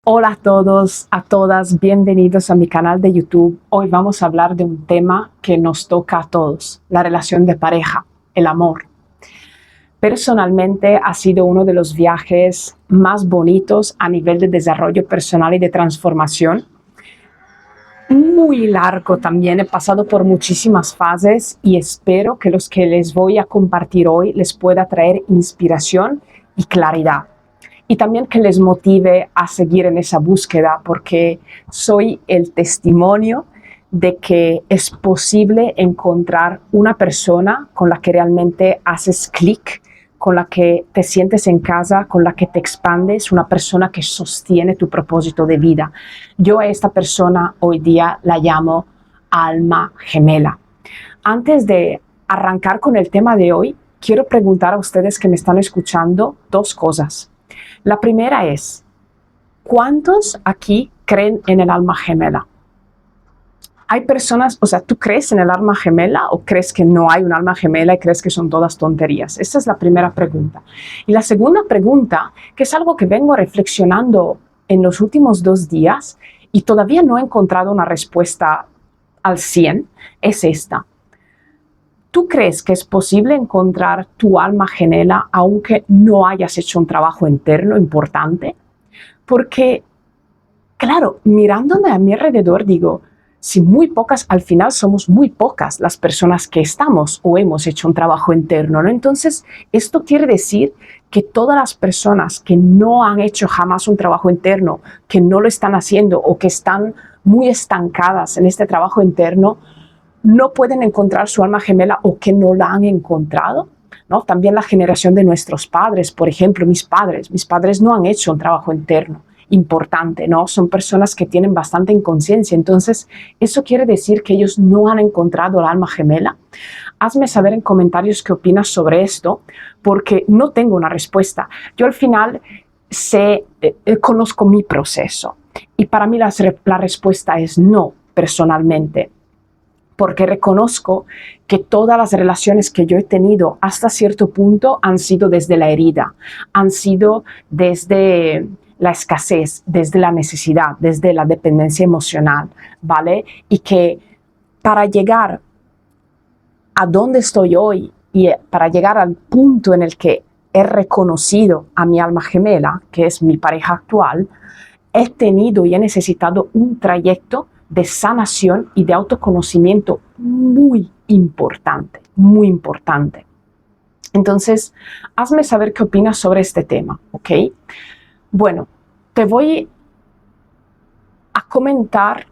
Hola a todos, a todas, bienvenidos a mi canal de YouTube. Hoy vamos a hablar de un tema que nos toca a todos, la relación de pareja, el amor. Personalmente ha sido uno de los viajes más bonitos a nivel de desarrollo personal y de transformación. Muy largo también, he pasado por muchísimas fases y espero que los que les voy a compartir hoy les pueda traer inspiración y claridad. Y también que les motive a seguir en esa búsqueda, porque soy el testimonio de que es posible encontrar una persona con la que realmente haces clic, con la que te sientes en casa, con la que te expandes, una persona que sostiene tu propósito de vida. Yo a esta persona hoy día la llamo alma gemela. Antes de arrancar con el tema de hoy, quiero preguntar a ustedes que me están escuchando dos cosas. La primera es, ¿cuántos aquí creen en el alma gemela? Hay personas, o sea, ¿tú crees en el alma gemela o crees que no hay un alma gemela y crees que son todas tonterías? Esa es la primera pregunta. Y la segunda pregunta, que es algo que vengo reflexionando en los últimos 2 días y todavía no he encontrado una respuesta al 100, es esta. ¿Tú crees que es posible encontrar tu alma gemela aunque no hayas hecho un trabajo interno importante? Porque, claro, mirándome a mi alrededor, digo, si muy pocas, al final somos muy pocas las personas que estamos o hemos hecho un trabajo interno, ¿no? Entonces, esto quiere decir que todas las personas que no han hecho jamás un trabajo interno, que no lo están haciendo o que están muy estancadas en este trabajo interno, no pueden encontrar su alma gemela o que no la han encontrado, ¿no? También la generación de nuestros padres, por ejemplo, mis padres no han hecho un trabajo interno importante, ¿no? Son personas que tienen bastante inconsciencia, entonces eso quiere decir que ellos no han encontrado la alma gemela. Hazme saber en comentarios qué opinas sobre esto, porque no tengo una respuesta. Yo al final conozco mi proceso y para mí la respuesta es no, personalmente, porque reconozco que todas las relaciones que yo he tenido hasta cierto punto han sido desde la herida, han sido desde la escasez, desde la necesidad, desde la dependencia emocional, ¿vale? Y que para llegar a donde estoy hoy y para llegar al punto en el que he reconocido a mi alma gemela, que es mi pareja actual, he tenido y he necesitado un trayecto de sanación y de autoconocimiento muy importante, muy importante. Entonces, hazme saber qué opinas sobre este tema, ¿ok? Bueno, te voy a comentar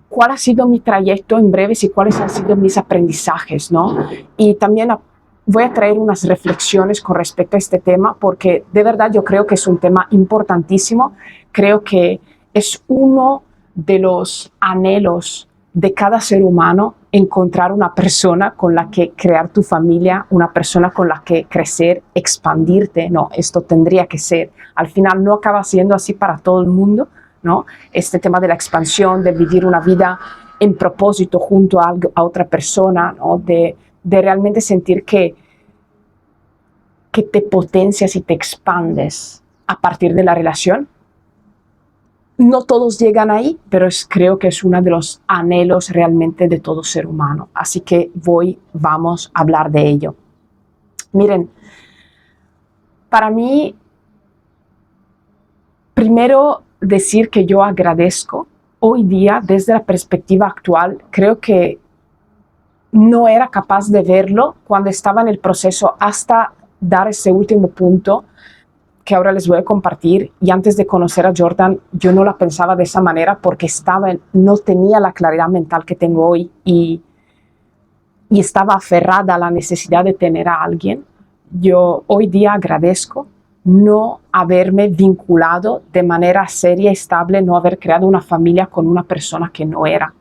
cuál ha sido mi trayecto en breves y cuáles han sido mis aprendizajes, ¿no? Y también voy a traer unas reflexiones con respecto a este tema, porque de verdad yo creo que es un tema importantísimo. Creo que es uno de los anhelos de cada ser humano, encontrar una persona con la que crear tu familia, una persona con la que crecer, expandirte, ¿no? Esto tendría que ser. Al final no acaba siendo así para todo el mundo, ¿no? Este tema de la expansión, de vivir una vida en propósito junto a otra persona, ¿no? De realmente sentir que te potencias y te expandes a partir de la relación. No todos llegan ahí, pero creo que es uno de los anhelos realmente de todo ser humano. Así que vamos a hablar de ello. Miren, para mí, primero decir que yo agradezco hoy día, desde la perspectiva actual, creo que no era capaz de verlo cuando estaba en el proceso hasta dar ese último punto que ahora les voy a compartir. Y antes de conocer a Jordan, yo no la pensaba de esa manera porque no tenía la claridad mental que tengo hoy y estaba aferrada a la necesidad de tener a alguien. Yo hoy día agradezco no haberme vinculado de manera seria y estable, no haber creado una familia con una persona que no era,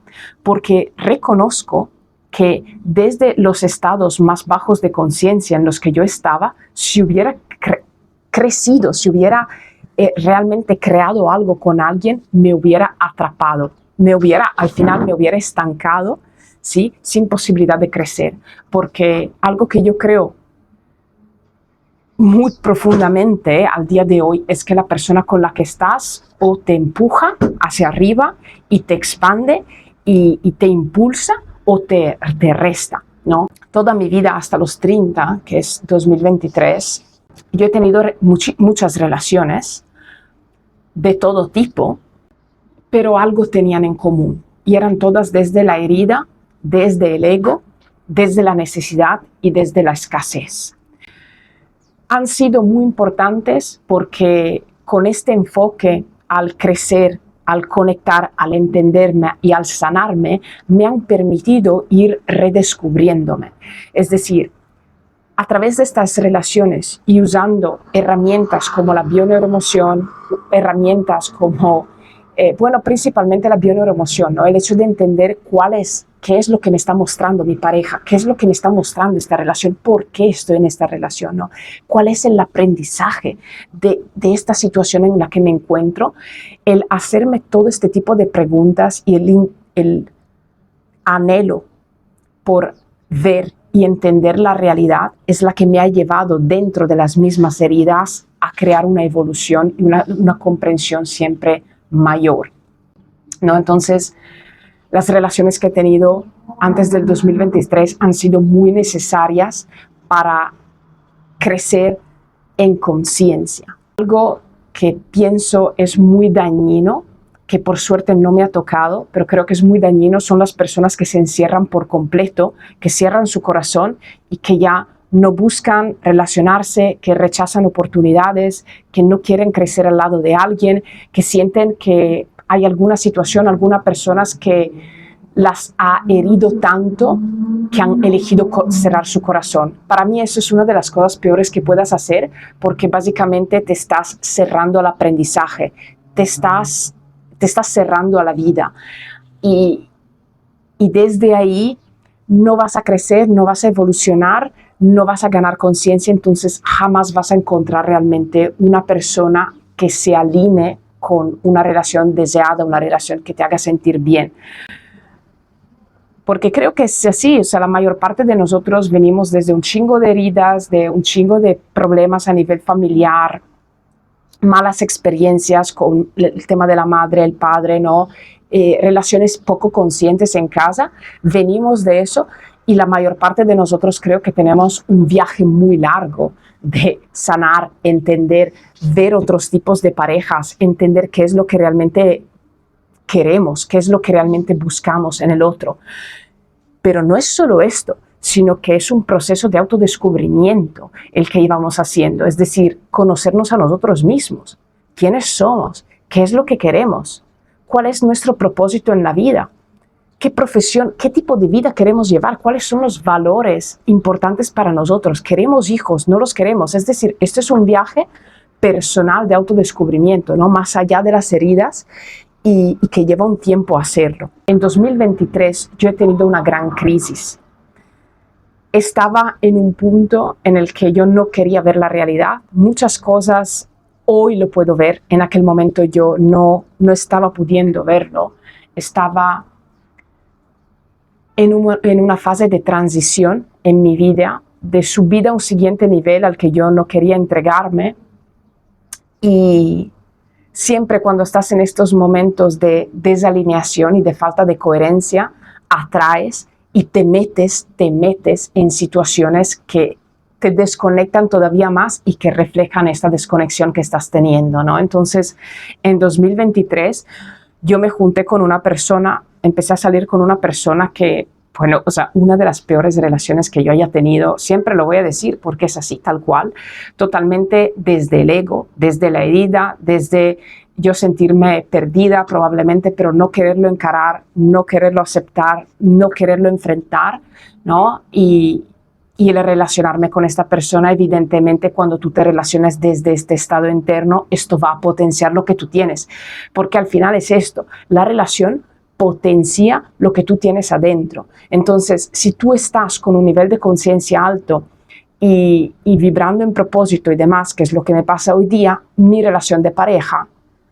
porque reconozco que desde los estados más bajos de conciencia en los que yo estaba, si hubiera crecido, si hubiera realmente creado algo con alguien, me hubiera atrapado, al final me hubiera estancado, ¿sí? Sin posibilidad de crecer, porque algo que yo creo muy profundamente al día de hoy es que la persona con la que estás o te empuja hacia arriba y te expande y te impulsa o te resta, ¿no? Toda mi vida hasta los 30, que es 2023, yo he tenido muchas relaciones de todo tipo, pero algo tenían en común y eran todas desde la herida, desde el ego, desde la necesidad y desde la escasez. Han sido muy importantes porque con este enfoque, al crecer, al conectar, al entenderme y al sanarme, me han permitido ir redescubriéndome. Es decir, a través de estas relaciones y usando herramientas como la bioneuroemoción, herramientas como, principalmente la bioneuroemoción, ¿no? El hecho de entender qué es lo que me está mostrando mi pareja, qué es lo que me está mostrando esta relación, por qué estoy en esta relación, ¿no? Cuál es el aprendizaje de esta situación en la que me encuentro, el hacerme todo este tipo de preguntas y el anhelo por ver y entender la realidad es la que me ha llevado dentro de las mismas heridas a crear una evolución y una comprensión siempre mayor, ¿no? Entonces, las relaciones que he tenido antes del 2023 han sido muy necesarias para crecer en conciencia. Algo que pienso es muy dañino, que por suerte no me ha tocado, pero creo que es muy dañino, son las personas que se encierran por completo, que cierran su corazón y que ya no buscan relacionarse, que rechazan oportunidades, que no quieren crecer al lado de alguien, que sienten que hay alguna situación, algunas personas que las ha herido tanto que han elegido cerrar su corazón. Para mí eso es una de las cosas peores que puedas hacer, porque básicamente te estás cerrando al aprendizaje, te estás cerrando a la vida y desde ahí no vas a crecer, no vas a evolucionar, no vas a ganar conciencia, entonces jamás vas a encontrar realmente una persona que se alinee con una relación deseada, una relación que te haga sentir bien. Porque creo que es así, o sea, la mayor parte de nosotros venimos desde un chingo de heridas, de un chingo de problemas a nivel familiar, malas experiencias con el tema de la madre, el padre, ¿no? Relaciones poco conscientes en casa, venimos de eso y la mayor parte de nosotros creo que tenemos un viaje muy largo de sanar, entender, ver otros tipos de parejas, entender qué es lo que realmente queremos, qué es lo que realmente buscamos en el otro. Pero no es solo esto, sino que es un proceso de autodescubrimiento el que íbamos haciendo, es decir, conocernos a nosotros mismos, quiénes somos, qué es lo que queremos, cuál es nuestro propósito en la vida, qué profesión, qué tipo de vida queremos llevar, cuáles son los valores importantes para nosotros, queremos hijos, no los queremos, es decir, esto es un viaje personal de autodescubrimiento, ¿no? Más allá de las heridas y que lleva un tiempo hacerlo. En 2023 yo he tenido una gran crisis. Estaba en un punto en el que yo no quería ver la realidad. Muchas cosas hoy lo puedo ver. En aquel momento yo no estaba pudiendo verlo. Estaba en una fase de transición en mi vida, de subida a un siguiente nivel al que yo no quería entregarme. Y siempre cuando estás en estos momentos de desalineación y de falta de coherencia, atraes y te metes en situaciones que te desconectan todavía más y que reflejan esta desconexión que estás teniendo, ¿no? Entonces, en 2023, yo me junté con una persona, empecé a salir con una persona que, bueno, o sea, una de las peores relaciones que yo haya tenido, siempre lo voy a decir porque es así, tal cual, totalmente desde el ego, desde la herida, desde yo sentirme perdida probablemente, pero no quererlo encarar, no quererlo aceptar, no quererlo enfrentar, ¿no? Y el relacionarme con esta persona, evidentemente, cuando tú te relacionas desde este estado interno, esto va a potenciar lo que tú tienes, porque al final es esto, la relación potencia lo que tú tienes adentro. Entonces, si tú estás con un nivel de conciencia alto y vibrando en propósito y demás, que es lo que me pasa hoy día, mi relación de pareja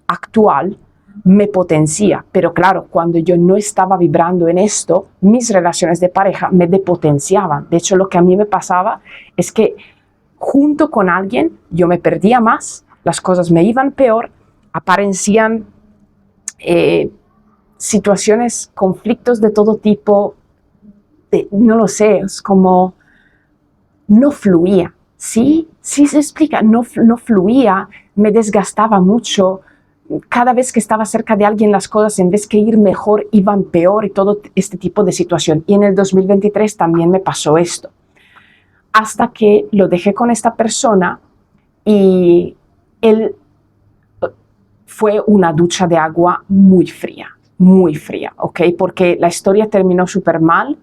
actual me potencia, pero claro, cuando yo no estaba vibrando en esto, mis relaciones de pareja me depotenciaban. De hecho, lo que a mí me pasaba es que junto con alguien, yo me perdía más, las cosas me iban peor, aparecían situaciones, conflictos de todo tipo, no lo sé, es como no fluía, ¿sí? Sí se explica, no fluía, me desgastaba mucho, cada vez que estaba cerca de alguien las cosas en vez que ir mejor iban peor y todo este tipo de situación. Y en el 2023 también me pasó esto, hasta que lo dejé con esta persona y él fue una ducha de agua muy fría, ¿ok? Porque la historia terminó súper mal.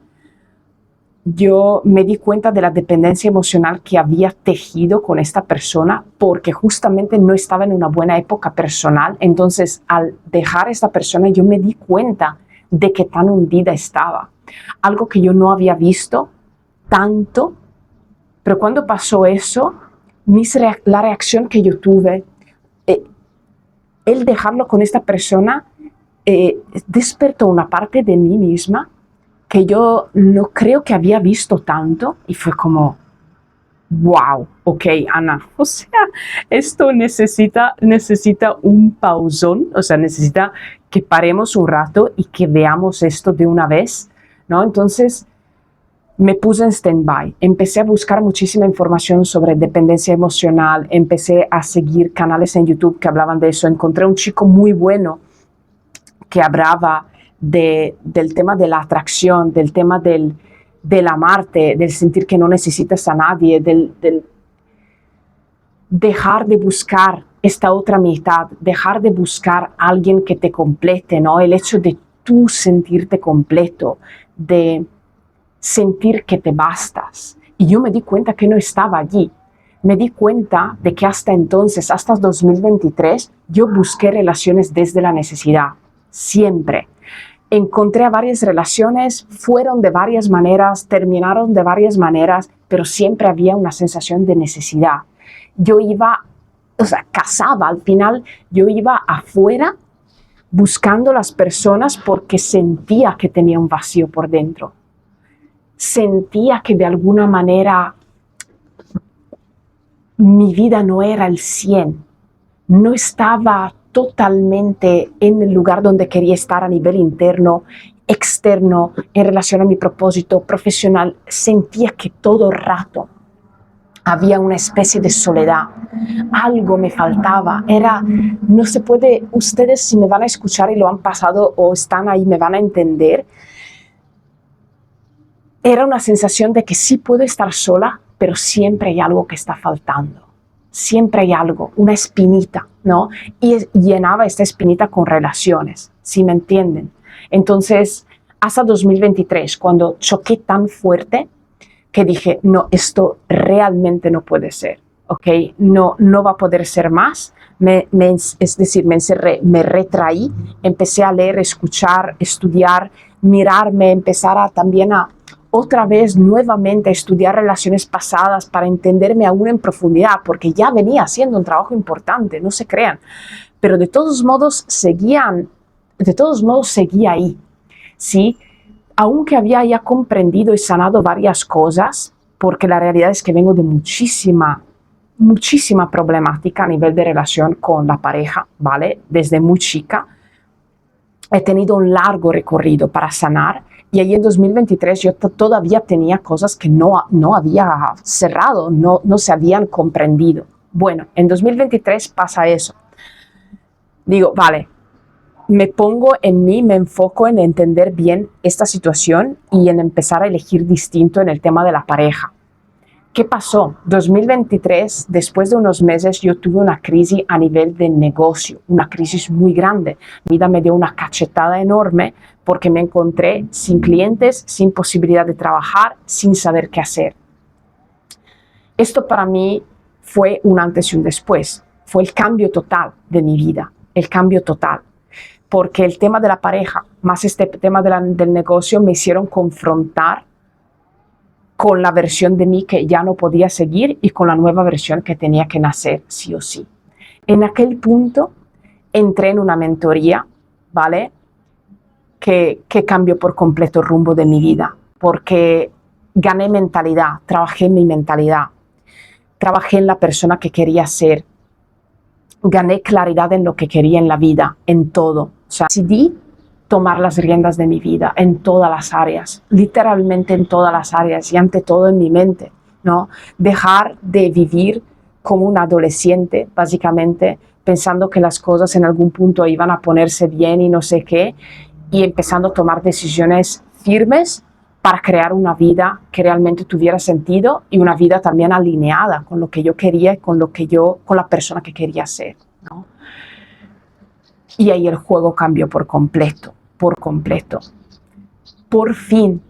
Yo me di cuenta de la dependencia emocional que había tejido con esta persona porque justamente no estaba en una buena época personal. Entonces, al dejar a esta persona, yo me di cuenta de que tan hundida estaba. Algo que yo no había visto tanto, pero cuando pasó eso, la reacción que yo tuve, el dejarlo con esta persona, despertó una parte de mí misma que yo no creo que había visto tanto y fue como, wow, ok, Ana, o sea, esto necesita un pausón, o sea, necesita que paremos un rato y que veamos esto de una vez, ¿no? Entonces me puse en stand-by, empecé a buscar muchísima información sobre dependencia emocional, empecé a seguir canales en YouTube que hablaban de eso, encontré un chico muy bueno que hablaba del tema de la atracción, del tema del amarte, del sentir que no necesitas a nadie, del dejar de buscar esta otra mitad, dejar de buscar a alguien que te complete, ¿no? El hecho de tú sentirte completo, de sentir que te bastas. Y yo me di cuenta que no estaba allí. Me di cuenta de que hasta entonces, hasta 2023, yo busqué relaciones desde la necesidad. Siempre. Encontré a varias relaciones, fueron de varias maneras, terminaron de varias maneras, pero siempre había una sensación de necesidad. Yo iba, cazaba, al final yo iba afuera buscando las personas porque sentía que tenía un vacío por dentro. Sentía que de alguna manera mi vida no era el 100, no estaba totalmente en el lugar donde quería estar a nivel interno, externo, en relación a mi propósito profesional. Sentía que todo el rato había una especie de soledad, algo me faltaba, no se puede, ustedes si me van a escuchar y lo han pasado o están ahí me van a entender, era una sensación de que sí puedo estar sola, pero siempre hay algo que está faltando. Siempre hay algo, una espinita, ¿no? Y llenaba esta espinita con relaciones, ¿sí me entienden? Entonces, hasta 2023, cuando choqué tan fuerte que dije, no, esto realmente no puede ser, ¿ok? No va a poder ser más. Es decir, me encerré, me retraí, empecé a leer, escuchar, estudiar, mirarme, empezar también a otra vez nuevamente a estudiar relaciones pasadas para entenderme aún en profundidad, porque ya venía haciendo un trabajo importante, no se crean, pero de todos modos seguía ahí, ¿sí? Aunque había ya comprendido y sanado varias cosas, porque la realidad es que vengo de muchísima problemática a nivel de relación con la pareja, ¿vale? Desde muy chica he tenido un largo recorrido para sanar. Y ahí en 2023 yo todavía tenía cosas que no había cerrado, no se habían comprendido. Bueno, en 2023 pasa eso. Digo, vale, me pongo en mí, me enfoco en entender bien esta situación y en empezar a elegir distinto en el tema de la pareja. ¿Qué pasó? 2023, después de unos meses, yo tuve una crisis a nivel de negocio, una crisis muy grande. Mi vida me dio una cachetada enorme porque me encontré sin clientes, sin posibilidad de trabajar, sin saber qué hacer. Esto para mí fue un antes y un después. Fue el cambio total de mi vida, el cambio total. Porque el tema de la pareja, más este tema del negocio, me hicieron confrontar con la versión de mí que ya no podía seguir y con la nueva versión que tenía que nacer sí o sí. En aquel punto entré en una mentoría, ¿vale? Que cambió por completo el rumbo de mi vida, porque gané mentalidad, trabajé mi mentalidad. trabajé en la persona que quería ser, gané claridad en lo que quería en la vida, en todo. O sea, decidí tomar las riendas de mi vida en todas las áreas, literalmente en todas las áreas y ante todo en mi mente, ¿no? Dejar de vivir como un adolescente, básicamente, pensando que las cosas en algún punto iban a ponerse bien y no sé qué, y empezando a tomar decisiones firmes para crear una vida que realmente tuviera sentido y una vida también alineada con lo que yo quería y con la persona que quería ser, ¿no? Y ahí el juego cambió por completo, por completo. Por fin,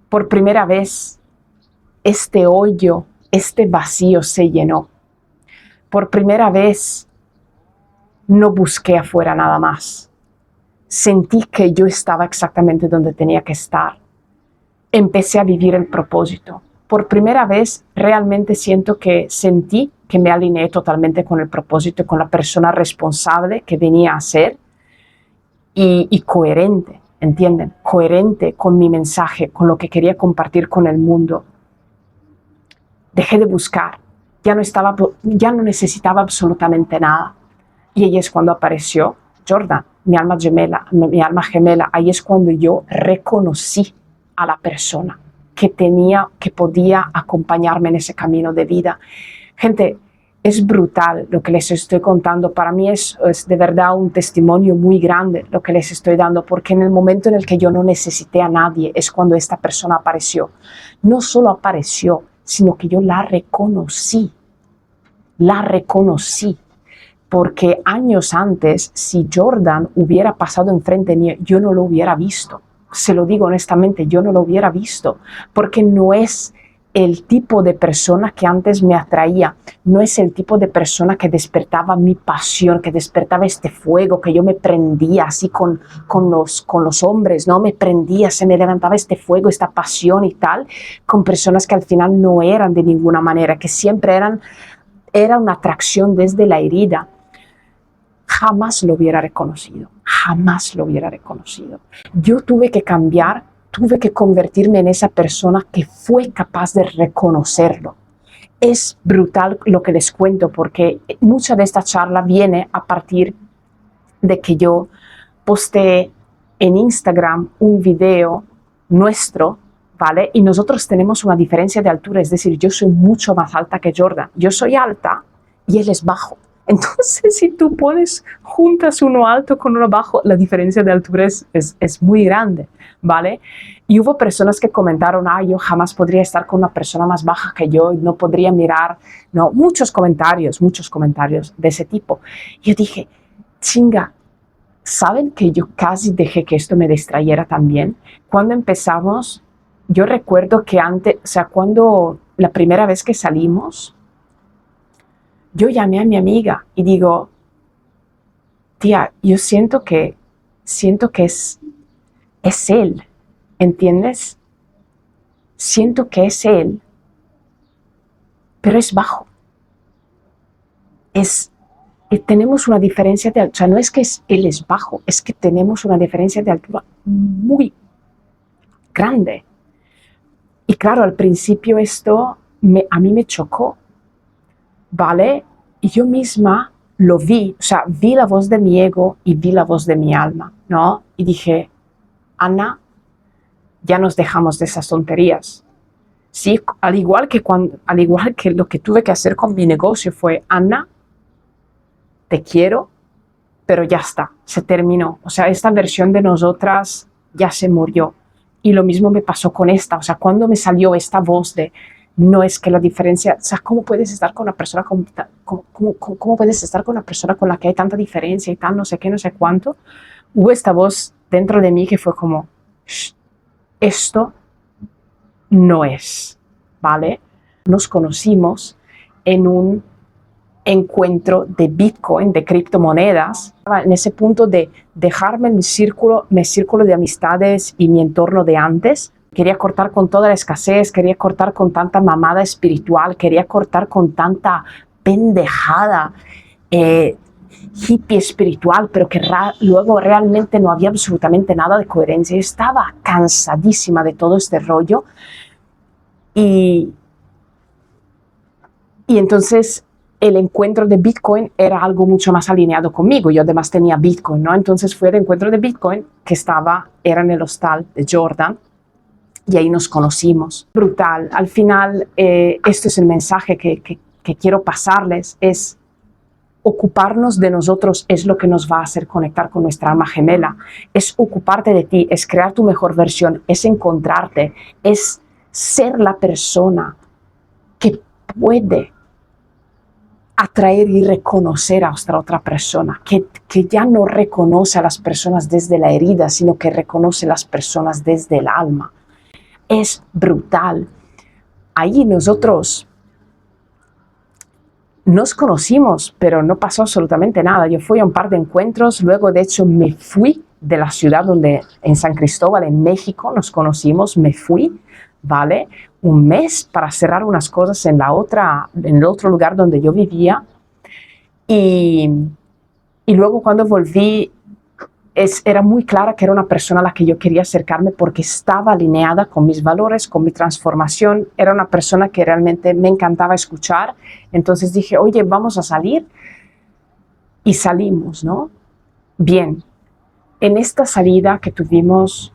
por primera vez, este hoyo, este vacío se llenó. Por primera vez, no busqué afuera nada más. Sentí que yo estaba exactamente donde tenía que estar. Empecé a vivir el propósito. Por primera vez, realmente sentí que me alineé totalmente con el propósito, con la persona responsable que venía a ser y coherente, ¿entienden? Coherente con mi mensaje, con lo que quería compartir con el mundo. Dejé de buscar, ya no necesitaba absolutamente nada. Y ahí es cuando apareció Jordan, mi alma gemela. Ahí es cuando yo reconocí a la persona que podía acompañarme en ese camino de vida. Gente, es brutal lo que les estoy contando. Para mí es de verdad un testimonio muy grande lo que les estoy dando, porque en el momento en el que yo no necesité a nadie es cuando esta persona apareció. No solo apareció, sino que yo la reconocí. La reconocí. Porque años antes, si Jordan hubiera pasado enfrente mío, yo no lo hubiera visto. Se lo digo honestamente, yo no lo hubiera visto, porque no es el tipo de persona que antes me atraía, no es el tipo de persona que despertaba mi pasión, que despertaba este fuego, que yo me prendía así con los hombres, ¿no? Me prendía, se me levantaba este fuego, esta pasión y tal, con personas que al final no eran de ninguna manera, que siempre era una atracción desde la herida. Jamás lo hubiera reconocido, jamás lo hubiera reconocido. Yo tuve que cambiar, tuve que convertirme en esa persona que fue capaz de reconocerlo. Es brutal lo que les cuento, porque mucha de esta charla viene a partir de que yo posteé en Instagram un video nuestro, ¿vale? Y nosotros tenemos una diferencia de altura, es decir, yo soy mucho más alta que Jordan. Yo soy alta y él es bajo. Entonces, si tú juntas uno alto con uno bajo, la diferencia de altura es muy grande, ¿vale? Y hubo personas que comentaron, yo jamás podría estar con una persona más baja que yo, no podría mirar, no, muchos comentarios de ese tipo. Y yo dije, chinga, ¿saben que yo casi dejé que esto me distrayera también? Cuando empezamos, yo recuerdo que cuando la primera vez que salimos, yo llamé a mi amiga y digo, tía, yo siento que es él, ¿entiendes? Siento que es él, pero es bajo. Tenemos una diferencia de altura, o sea, no es que él es bajo, es que tenemos una diferencia de altura muy grande. Y claro, al principio esto a mí me chocó, ¿vale? Y yo misma lo vi, o sea, vi la voz de mi ego y vi la voz de mi alma, ¿no? Y dije, Ana, ya nos dejamos de esas tonterías. Sí, al igual que lo que tuve que hacer con mi negocio fue, Ana, te quiero, pero ya está, se terminó. O sea, esta versión de nosotras ya se murió. Y lo mismo me pasó con esta. O sea, cuando me salió esta voz de, no es que la diferencia, o sea, ¿cómo puedes estar con una persona cómo puedes estar con una persona con la que hay tanta diferencia y tal, no sé qué, no sé cuánto? Hubo esta voz dentro de mí que fue como, esto no es, ¿vale? Nos conocimos en un encuentro de Bitcoin, de criptomonedas, en ese punto de dejarme mi círculo de amistades y mi entorno de antes. Quería cortar con toda la escasez, quería cortar con tanta mamada espiritual, quería cortar con tanta pendejada hippie espiritual, pero que luego realmente no había absolutamente nada de coherencia. Yo estaba cansadísima de todo este rollo y Y entonces el encuentro de Bitcoin era algo mucho más alineado conmigo. Yo además tenía Bitcoin, ¿no? Entonces fue el encuentro de Bitcoin que era en el hostal de Jordan y ahí nos conocimos. Brutal. Al final, este es el mensaje que quiero pasarles, es ocuparnos de nosotros es lo que nos va a hacer conectar con nuestra alma gemela. Es ocuparte de ti, es crear tu mejor versión, es encontrarte, es ser la persona que puede atraer y reconocer a otra persona, que ya no reconoce a las personas desde la herida, sino que reconoce a las personas desde el alma. Es brutal. Ahí nosotros nos conocimos, pero no pasó absolutamente nada. Yo fui a un par de encuentros, luego de hecho me fui de la ciudad en San Cristóbal, en México, nos conocimos, me fui, ¿vale? Un mes para cerrar unas cosas en el otro lugar donde yo vivía. Y luego cuando volví, era muy clara que era una persona a la que yo quería acercarme porque estaba alineada con mis valores, con mi transformación. Era una persona que realmente me encantaba escuchar. Entonces dije, oye, vamos a salir. Y salimos, ¿no? Bien, en esta salida que tuvimos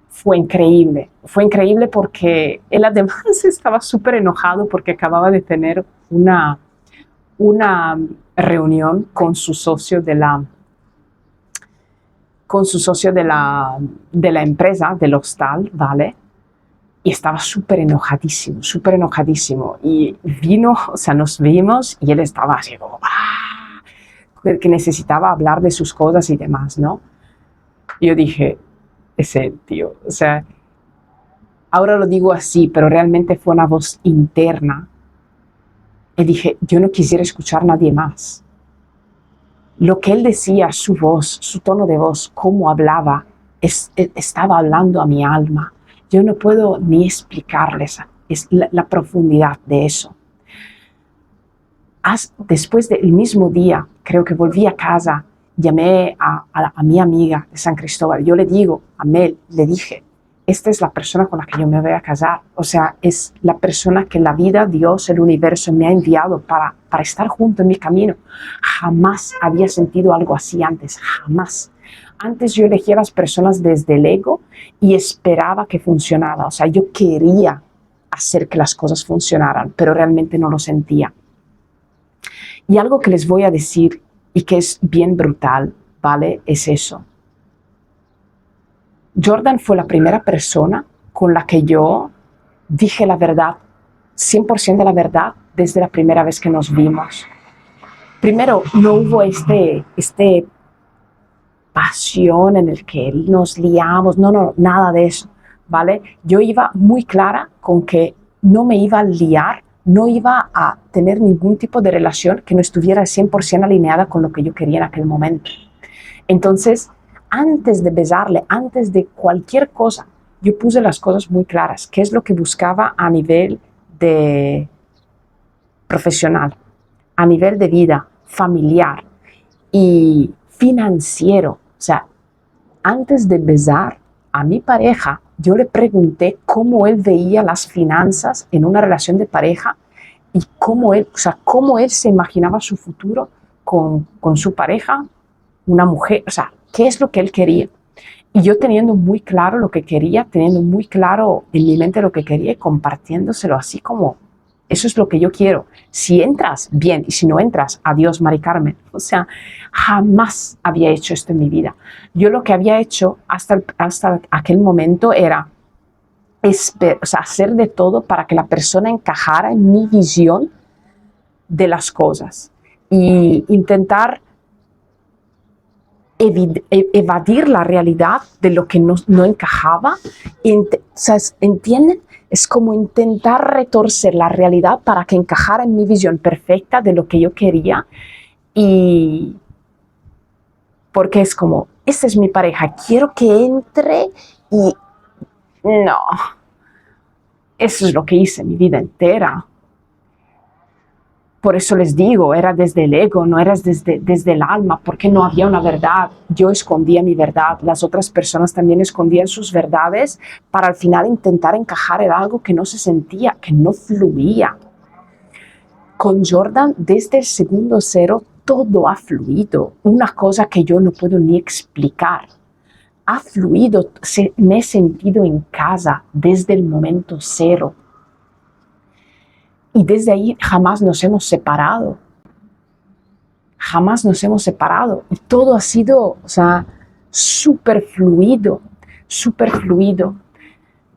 fue increíble. Fue increíble porque él además estaba súper enojado porque acababa de tener una reunión con su socio de la empresa, del hostal, ¿vale? Y estaba súper enojadísimo, súper enojadísimo. Y vino, o sea, nos vimos y él estaba así como, que necesitaba hablar de sus cosas y demás, ¿no? Y yo dije, es él, tío. O sea, ahora lo digo así, pero realmente fue una voz interna. Y dije, yo no quisiera escuchar a nadie más. Lo que él decía, su voz, su tono de voz, cómo hablaba, estaba hablando a mi alma. Yo no puedo ni explicarles la profundidad de eso. Después del mismo día, creo que volví a casa, llamé a mi amiga de San Cristóbal. Yo le digo, a Mel, le dije, esta es la persona con la que yo me voy a casar. O sea, es la persona que la vida, Dios, el universo me ha enviado para estar junto en mi camino. Jamás había sentido algo así antes, jamás. Antes yo elegía a las personas desde el ego y esperaba que funcionara. O sea, yo quería hacer que las cosas funcionaran, pero realmente no lo sentía. Y algo que les voy a decir y que es bien brutal, ¿vale? Es eso. Jordan fue la primera persona con la que yo dije la verdad, 100% de la verdad, desde la primera vez que nos vimos. Primero, no hubo este pasión en el que nos liamos, no, nada de eso, ¿vale? Yo iba muy clara con que no me iba a liar, no iba a tener ningún tipo de relación que no estuviera 100% alineada con lo que yo quería en aquel momento. Entonces, antes de besarle, antes de cualquier cosa, yo puse las cosas muy claras. ¿Qué es lo que buscaba a nivel de profesional, a nivel de vida, familiar y financiero? O sea, antes de besar a mi pareja, yo le pregunté cómo él veía las finanzas en una relación de pareja y cómo él se imaginaba su futuro con su pareja, una mujer, o sea, qué es lo que él quería. Y yo teniendo muy claro lo que quería, teniendo muy claro en mi mente lo que quería y compartiéndoselo así como, eso es lo que yo quiero. Si entras, bien, y si no entras, adiós, Mari Carmen. O sea, jamás había hecho esto en mi vida. Yo lo que había hecho hasta aquel momento era hacer de todo para que la persona encajara en mi visión de las cosas y intentar evadir la realidad de lo que no encajaba. ¿Entienden? Es como intentar retorcer la realidad para que encajara en mi visión perfecta de lo que yo quería. Y porque es como, esta es mi pareja, quiero que entre y no. Eso es lo que hice mi vida entera. Por eso les digo, era desde el ego, no era desde el alma, porque no había una verdad. Yo escondía mi verdad, las otras personas también escondían sus verdades para al final intentar encajar en algo que no se sentía, que no fluía. Con Jordan, desde el segundo cero, todo ha fluido. Una cosa que yo no puedo ni explicar. Ha fluido, me he sentido en casa desde el momento cero. Y desde ahí jamás nos hemos separado. Jamás nos hemos separado. Y todo ha sido, súper fluido, súper fluido.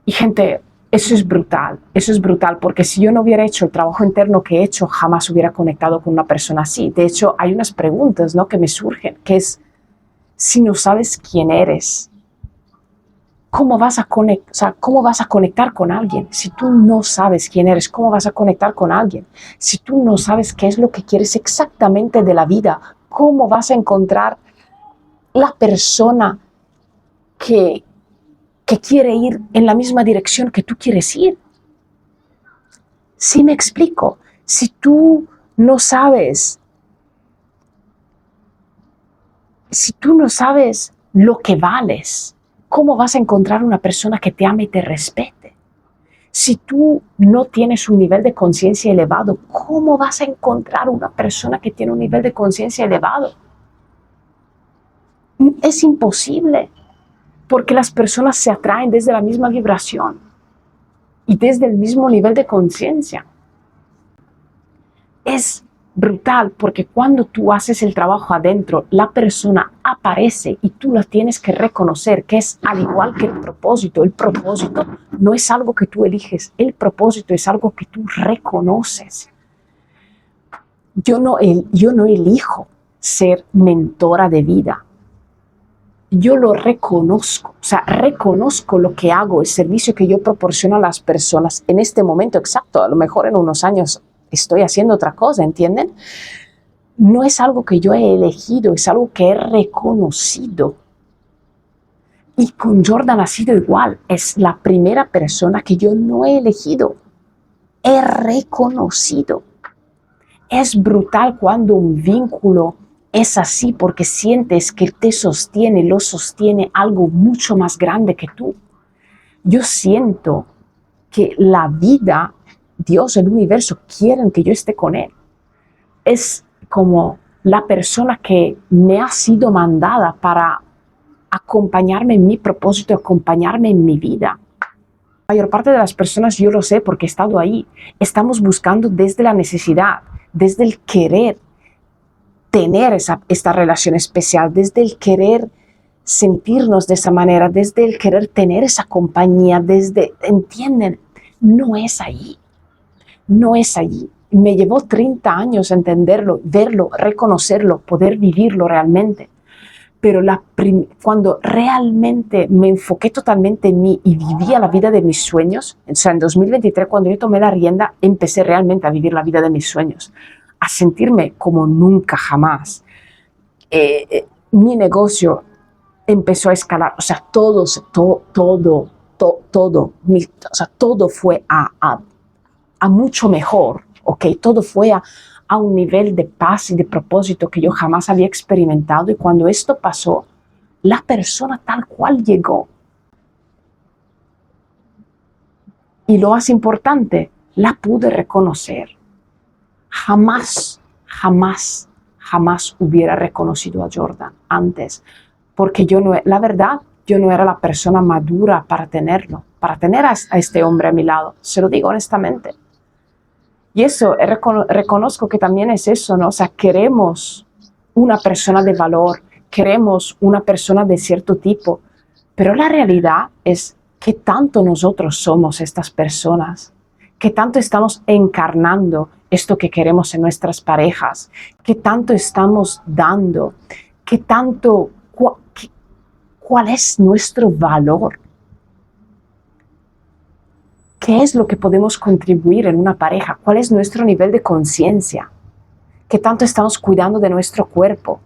Y gente, eso es brutal, porque si yo no hubiera hecho el trabajo interno que he hecho, jamás hubiera conectado con una persona así. De hecho, hay unas preguntas, ¿no?, que me surgen, que es, si no sabes quién eres, ¿cómo vas a conectar con alguien? Si tú no sabes quién eres, ¿cómo vas a conectar con alguien? Si tú no sabes qué es lo que quieres exactamente de la vida, ¿cómo vas a encontrar la persona que quiere ir en la misma dirección que tú quieres ir? ¿Sí me explico? Si tú no sabes lo que vales, ¿cómo vas a encontrar una persona que te ame y te respete? Si tú no tienes un nivel de conciencia elevado, ¿cómo vas a encontrar una persona que tiene un nivel de conciencia elevado? Es imposible, porque las personas se atraen desde la misma vibración y desde el mismo nivel de conciencia. Es brutal, porque cuando tú haces el trabajo adentro, la persona aparece y tú la tienes que reconocer, que es al igual que el propósito. El propósito no es algo que tú eliges, el propósito es algo que tú reconoces. Yo no elijo ser mentora de vida. Yo lo reconozco, reconozco lo que hago, el servicio que yo proporciono a las personas en este momento exacto. A lo mejor en unos años estoy haciendo otra cosa, ¿entienden? No es algo que yo he elegido, es algo que he reconocido. Y con Jordan ha sido igual. Es la primera persona que yo no he elegido, he reconocido. Es brutal cuando un vínculo es así, porque sientes que te sostiene, lo sostiene algo mucho más grande que tú. Yo siento que la vida, Dios, el universo, quieren que yo esté con Él. Es como la persona que me ha sido mandada para acompañarme en mi propósito, acompañarme en mi vida. La mayor parte de las personas, yo lo sé porque he estado ahí, estamos buscando desde la necesidad, desde el querer tener esta relación especial, desde el querer sentirnos de esa manera, desde el querer tener esa compañía, ¿entienden? No es allí, no es allí. Me llevó 30 años entenderlo, verlo, reconocerlo, poder vivirlo realmente. Pero cuando realmente me enfoqué totalmente en mí y vivía la vida de mis sueños, en 2023, cuando yo tomé la rienda, empecé realmente a vivir la vida de mis sueños, a sentirme como nunca jamás. Mi negocio empezó a escalar, todo fue a mucho mejor, ¿ok? Todo fue a un nivel de paz y de propósito que yo jamás había experimentado. Y cuando esto pasó, la persona tal cual llegó. Y lo más importante, la pude reconocer. Jamás hubiera reconocido a Jordan antes, porque la verdad, yo no era la persona madura para tenerlo, para tener a este hombre a mi lado. Se lo digo honestamente. Y eso, reconozco que también es eso, ¿no? Queremos una persona de valor, queremos una persona de cierto tipo, pero la realidad es que tanto nosotros somos estas personas, que tanto estamos encarnando esto que queremos en nuestras parejas, que tanto estamos dando, que tanto, ¿cuál es nuestro valor? ¿Qué es lo que podemos contribuir en una pareja? ¿Cuál es nuestro nivel de conciencia? ¿Qué tanto estamos cuidando de nuestro cuerpo?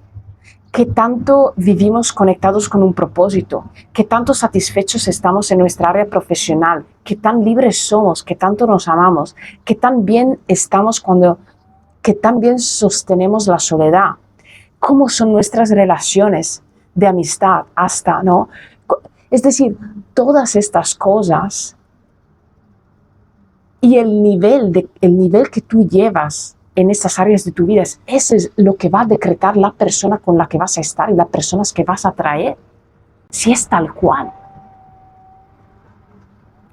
¿Qué tanto vivimos conectados con un propósito? ¿Qué tanto satisfechos estamos en nuestra área profesional? ¿Qué tan libres somos? ¿Qué tanto nos amamos? ¿Qué tan bien estamos qué tan bien sostenemos la soledad? ¿Cómo son nuestras relaciones de amistad ¿no? Es decir, todas estas cosas y el nivel que tú llevas en estas áreas de tu vida, eso es lo que va a decretar la persona con la que vas a estar y las personas que vas a atraer, si es tal cual.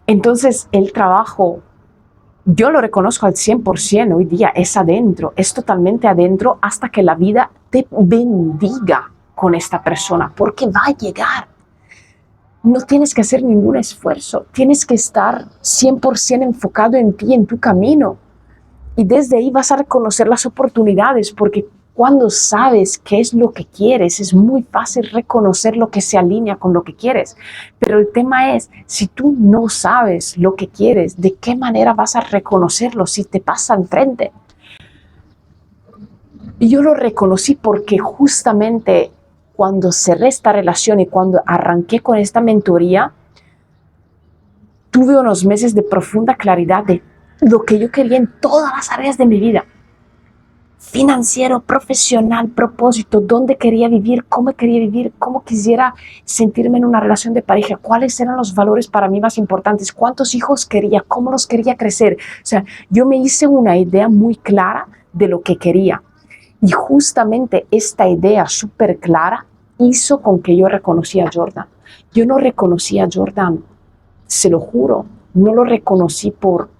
Entonces el trabajo, yo lo reconozco al 100% hoy día, es adentro, es totalmente adentro hasta que la vida te bendiga con esta persona, porque va a llegar. No tienes que hacer ningún esfuerzo, tienes que estar 100% enfocado en ti, en tu camino. Y desde ahí vas a reconocer las oportunidades, porque cuando sabes qué es lo que quieres, es muy fácil reconocer lo que se alinea con lo que quieres. Pero el tema es, si tú no sabes lo que quieres, ¿de qué manera vas a reconocerlo si te pasa enfrente? Y yo lo reconocí porque justamente cuando cerré esta relación y cuando arranqué con esta mentoría, tuve unos meses de profunda claridad de lo que yo quería en todas las áreas de mi vida. Financiero, profesional, propósito, dónde quería vivir, cómo quisiera sentirme en una relación de pareja, cuáles eran los valores para mí más importantes, cuántos hijos quería, cómo los quería crecer. O sea, yo me hice una idea muy clara de lo que quería. Y justamente esta idea súper clara hizo con que yo reconocía a Jordan. Yo no reconocí a Jordan, se lo juro, no lo reconocí por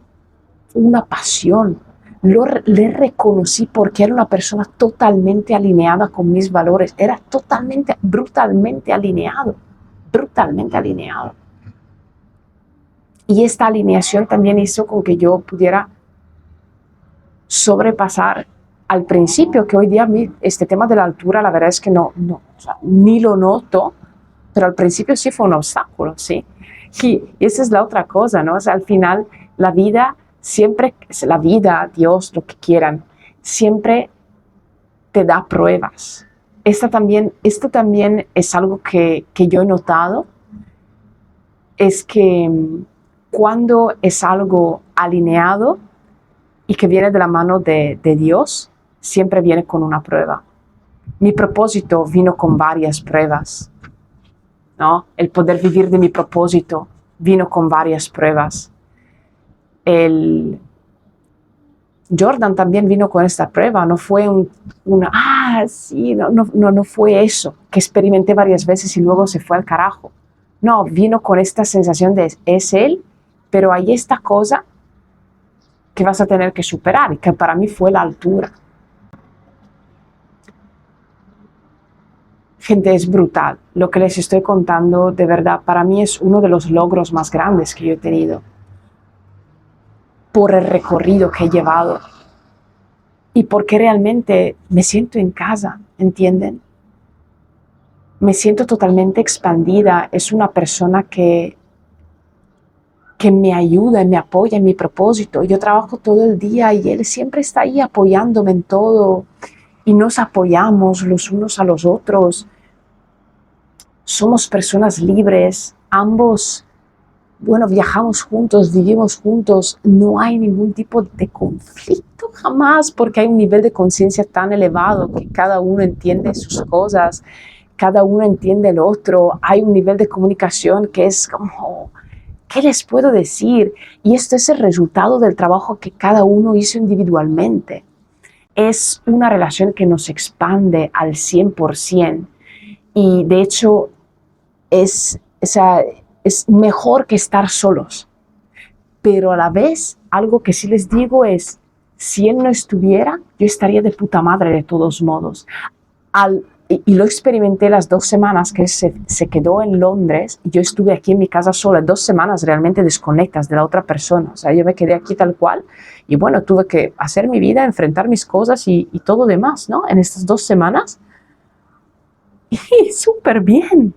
una pasión. Le reconocí porque era una persona totalmente alineada con mis valores. Era totalmente, brutalmente alineado. Brutalmente alineado. Y esta alineación también hizo con que yo pudiera sobrepasar al principio, que hoy día este tema de la altura, la verdad es que no, o sea, ni lo noto, pero al principio sí fue un obstáculo, ¿sí? Y esa es la otra cosa, ¿no? O sea, al final, la vida, Dios, lo que quieran, siempre te da pruebas. Esto también es algo que yo he notado, es que cuando es algo alineado y que viene de la mano de Dios, siempre viene con una prueba. Mi propósito vino con varias pruebas, ¿no? El poder vivir de mi propósito vino con varias pruebas. Jordan también vino con esta prueba, no fue no fue eso, que experimenté varias veces y luego se fue al carajo. No, vino con esta sensación de es él, pero hay esta cosa que vas a tener que superar y que para mí fue la altura. Gente, es brutal. Lo que les estoy contando, de verdad, para mí es uno de los logros más grandes que yo he tenido por el recorrido que he llevado y porque realmente me siento en casa, ¿entienden? Me siento totalmente expandida. Es una persona que me ayuda y me apoya en mi propósito. Yo trabajo todo el día y él siempre está ahí apoyándome en todo y nos apoyamos los unos a los otros. Somos personas libres, ambos, viajamos juntos, vivimos juntos, no hay ningún tipo de conflicto jamás, porque hay un nivel de conciencia tan elevado que cada uno entiende sus cosas, cada uno entiende el otro, hay un nivel de comunicación que es como, ¿qué les puedo decir? Y esto es el resultado del trabajo que cada uno hizo individualmente. Es una relación que nos expande al 100%. Y de hecho es mejor que estar solos. Pero a la vez, algo que sí les digo es, si él no estuviera, yo estaría de puta madre de todos modos. Y lo experimenté las 2 semanas que se quedó en Londres y yo estuve aquí en mi casa sola, 2 semanas realmente desconectadas de la otra persona. O sea, yo me quedé aquí tal cual y tuve que hacer mi vida, enfrentar mis cosas y todo demás, ¿no? En estas 2 semanas. Y súper bien.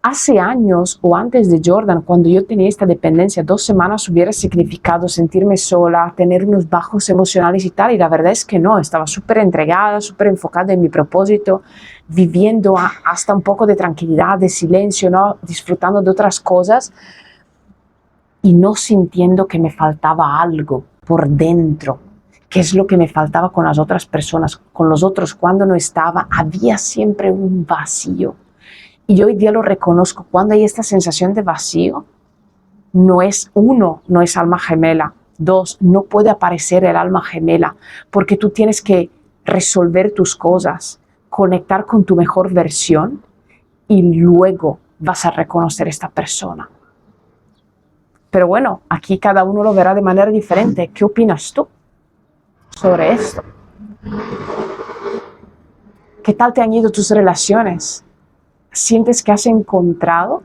Hace años o antes de Jordan, cuando yo tenía esta dependencia, 2 semanas hubiera significado sentirme sola, tener unos bajos emocionales y tal, y la verdad es que no, estaba súper entregada, súper enfocada en mi propósito, viviendo hasta un poco de tranquilidad, de silencio, ¿no? Disfrutando de otras cosas y no sintiendo que me faltaba algo por dentro, que es lo que me faltaba con las otras personas, con los otros cuando no estaba, había siempre un vacío. Y hoy día lo reconozco, cuando hay esta sensación de vacío, no es alma gemela, 2, no puede aparecer el alma gemela porque tú tienes que resolver tus cosas, conectar con tu mejor versión y luego vas a reconocer a esta persona. Pero bueno, aquí cada uno lo verá de manera diferente. ¿Qué opinas tú sobre esto? ¿Qué tal te han ido tus relaciones? ¿Sientes que has encontrado,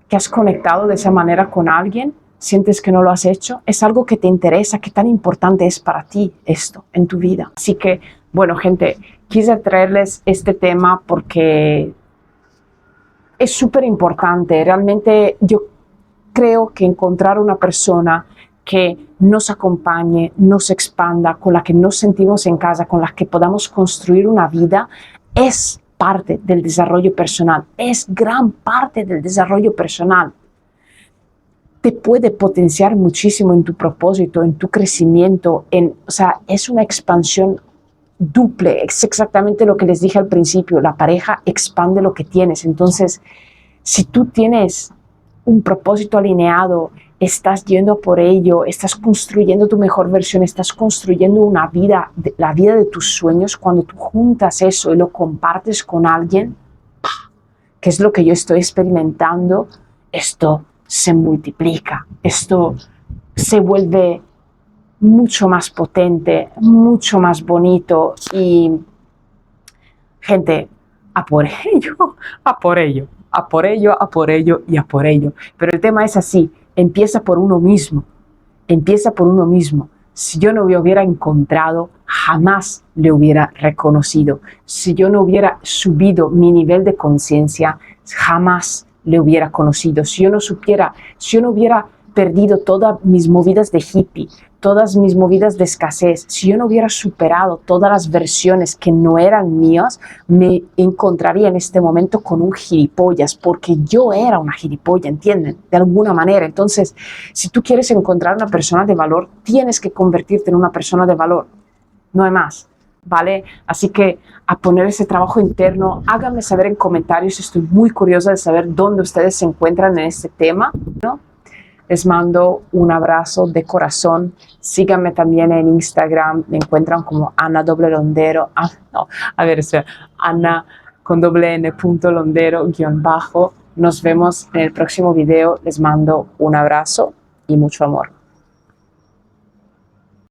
que has conectado de esa manera con alguien? ¿Sientes que no lo has hecho? ¿Es algo que te interesa? ¿Qué tan importante es para ti esto en tu vida? Así que, bueno, gente, quise traerles este tema porque es súper importante. Realmente yo creo que encontrar una persona que nos acompañe, nos expanda, con la que nos sentimos en casa, con la que podamos construir una vida, es parte del desarrollo personal, es gran parte del desarrollo personal. Te puede potenciar muchísimo en tu propósito, en tu crecimiento, o sea, es una expansión duple, es exactamente lo que les dije al principio, la pareja expande lo que tienes. Entonces, si tú tienes un propósito alineado, estás yendo por ello, estás construyendo tu mejor versión, estás construyendo una vida, la vida de tus sueños, cuando tú juntas eso y lo compartes con alguien, que es lo que yo estoy experimentando, esto se multiplica, esto se vuelve mucho más potente, mucho más bonito y, gente, a por ello, a por ello. A por ello, a por ello y a por ello. Pero el tema es así, empieza por uno mismo, empieza por uno mismo. Si yo no me hubiera encontrado, jamás le hubiera reconocido. Si yo no hubiera subido mi nivel de conciencia, jamás le hubiera conocido. Si yo no supiera, si yo no hubiera perdido todas mis movidas de hippie, todas mis movidas de escasez, si yo no hubiera superado todas las versiones que no eran mías, me encontraría en este momento con un gilipollas, porque yo era una gilipollas, ¿entienden? De alguna manera. Entonces, si tú quieres encontrar una persona de valor, tienes que convertirte en una persona de valor. No hay más, ¿vale? Así que a poner ese trabajo interno, háganme saber en comentarios, estoy muy curiosa de saber dónde ustedes se encuentran en este tema, ¿no? Les mando un abrazo de corazón. Síganme también en Instagram. Me encuentran como Ana doble Londero. Ana con doble N punto Londero _. Nos vemos en el próximo video. Les mando un abrazo y mucho amor.